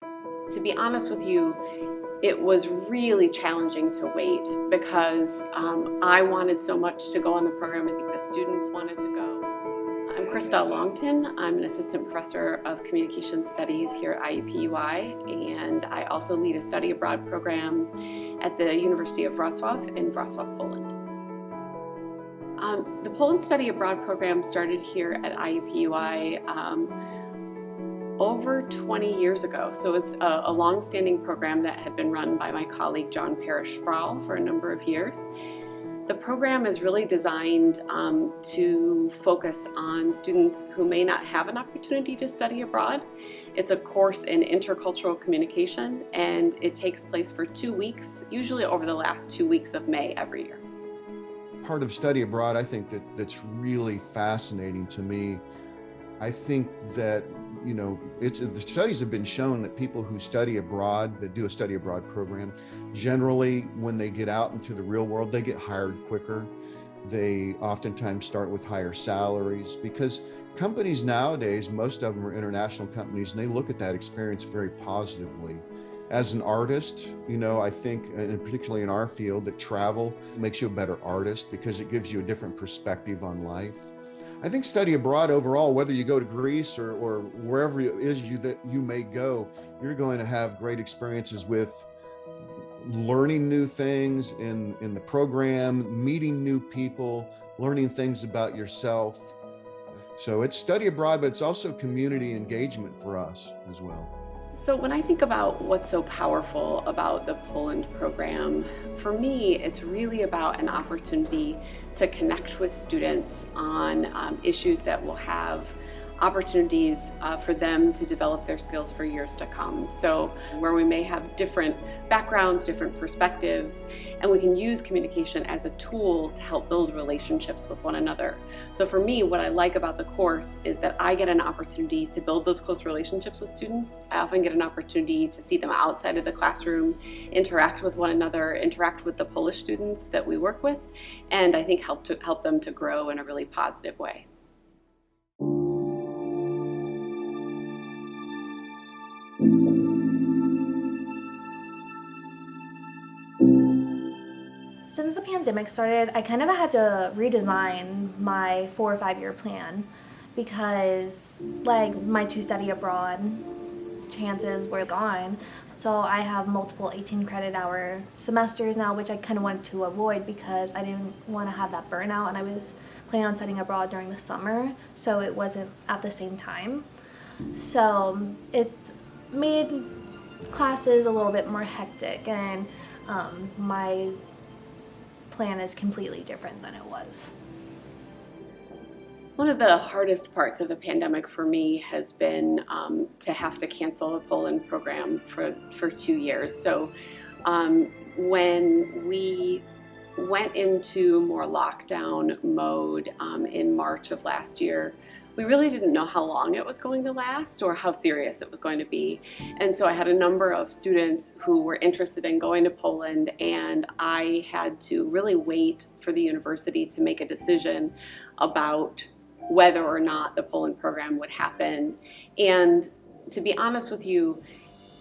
To be honest with you, it was really challenging to wait because I wanted so much to go on the program. I think the students wanted to go. I'm Krista Longton. I'm an assistant professor of communication studies here at IUPUI, and I also lead a study abroad program at the University of Wrocław in Wrocław, Poland. The Poland Study Abroad program started here at IUPUI over 20 years ago. So it's a long-standing program that had been run by my colleague John Parrish-Sproul for a number of years. The program is really designed to focus on students who may not have an opportunity to study abroad. It's a course in intercultural communication, and it takes place for 2 weeks, usually over the last 2 weeks of May every year. Part of study abroad, I think that's really fascinating to me. I think that, the studies have been shown that people who study abroad, that do a study abroad program, generally when they get out into the real world, they get hired quicker. They oftentimes start with higher salaries because companies nowadays, most of them are international companies, and they look at that experience very positively. As an artist, I think, and particularly in our field, that travel makes you a better artist because it gives you a different perspective on life. I think study abroad overall, whether you go to Greece or wherever it is that you may go, you're going to have great experiences with learning new things in the program, meeting new people, learning things about yourself. So it's study abroad, but it's also community engagement for us as well. So when I think about what's so powerful about the Poland program, for me, it's really about an opportunity to connect with students on issues that will have opportunities for them to develop their skills for years to come. So where we may have different backgrounds, different perspectives, and we can use communication as a tool to help build relationships with one another. So for me, what I like about the course is that I get an opportunity to build those close relationships with students. I often get an opportunity to see them outside of the classroom, interact with one another, interact with the Polish students that we work with, and I think help them to grow in a really positive way. Since the pandemic started, I kind of had to redesign my 4 or 5 year plan because my 2 study abroad chances were gone. So I have multiple 18 credit hour semesters now, which I kind of wanted to avoid because I didn't want to have that burnout, and I was planning on studying abroad during the summer, so it wasn't at the same time. So it's made classes a little bit more hectic, and my plan is completely different than it was. One of the hardest parts of the pandemic for me has been to have to cancel the Poland program for 2 years. So when we went into more lockdown mode in March of last year, we really didn't know how long it was going to last or how serious it was going to be. And so I had a number of students who were interested in going to Poland, and I had to really wait for the university to make a decision about whether or not the Poland program would happen. And to be honest with you,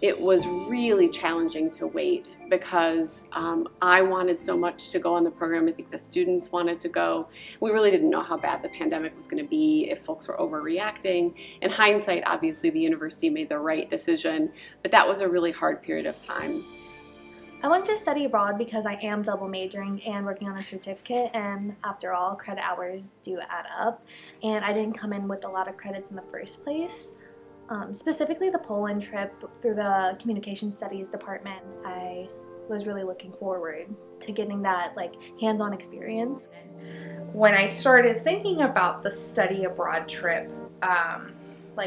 it was really challenging to wait because I wanted so much to go on the program. I think the students wanted to go. We really didn't know how bad the pandemic was going to be, if folks were overreacting. In hindsight, obviously the university made the right decision, but that was a really hard period of time. I wanted to study abroad because I am double majoring and working on a certificate, and after all, credit hours do add up, and I didn't come in with a lot of credits in the first place. Specifically the Poland trip through the communication studies department, I was really looking forward to getting that hands-on experience. When I started thinking about the study abroad trip,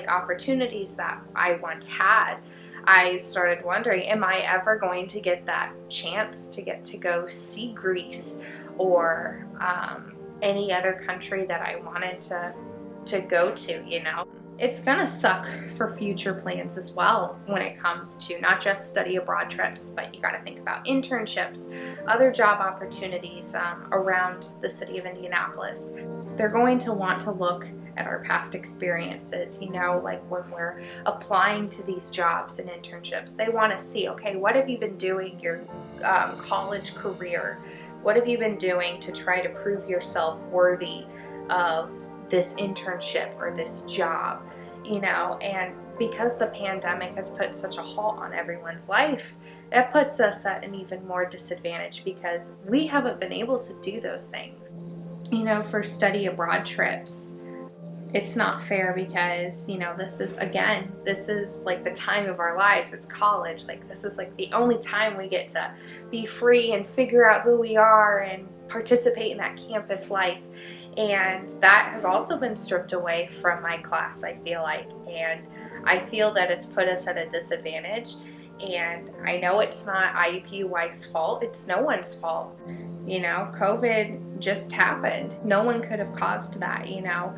opportunities that I once had, I started wondering, am I ever going to get that chance to get to go see Greece or any other country that I wanted to go to, it's gonna suck for future plans as well when it comes to not just study abroad trips, but you gotta think about internships, other job opportunities around the city of Indianapolis. They're going to want to look at our past experiences, you know, like when we're applying to these jobs and internships. They want to see, okay, what have you been doing your college career? What have you been doing to try to prove yourself worthy of this internship or this job, you know? And because the pandemic has put such a halt on everyone's life, that puts us at an even more disadvantage because we haven't been able to do those things. You know, for study abroad trips, it's not fair because, you know, this is like the time of our lives. It's college. Like, this is like the only time we get to be free and figure out who we are and participate in that campus life. And that has also been stripped away from my class, I feel like. And I feel that it's put us at a disadvantage. And I know it's not IUPUI's fault. It's no one's fault. You know, COVID just happened. No one could have caused that, you know.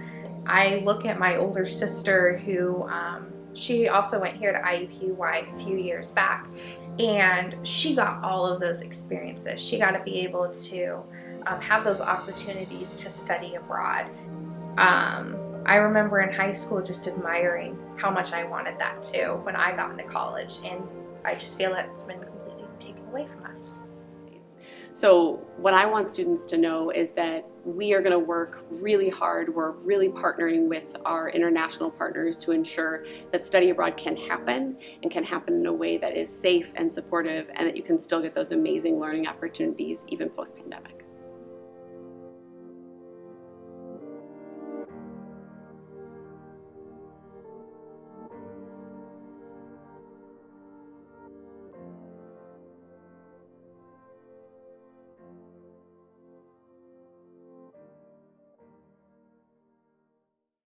I look at my older sister who, she also went here to IUPUI a few years back, and she got all of those experiences. She got to be able to have those opportunities to study abroad. I remember in high school just admiring how much I wanted that too when I got into college, and I just feel that it's been completely taken away from us. So what I want students to know is that we are going to work really hard. We're really partnering with our international partners to ensure that study abroad can happen and can happen in a way that is safe and supportive, and that you can still get those amazing learning opportunities even post-pandemic.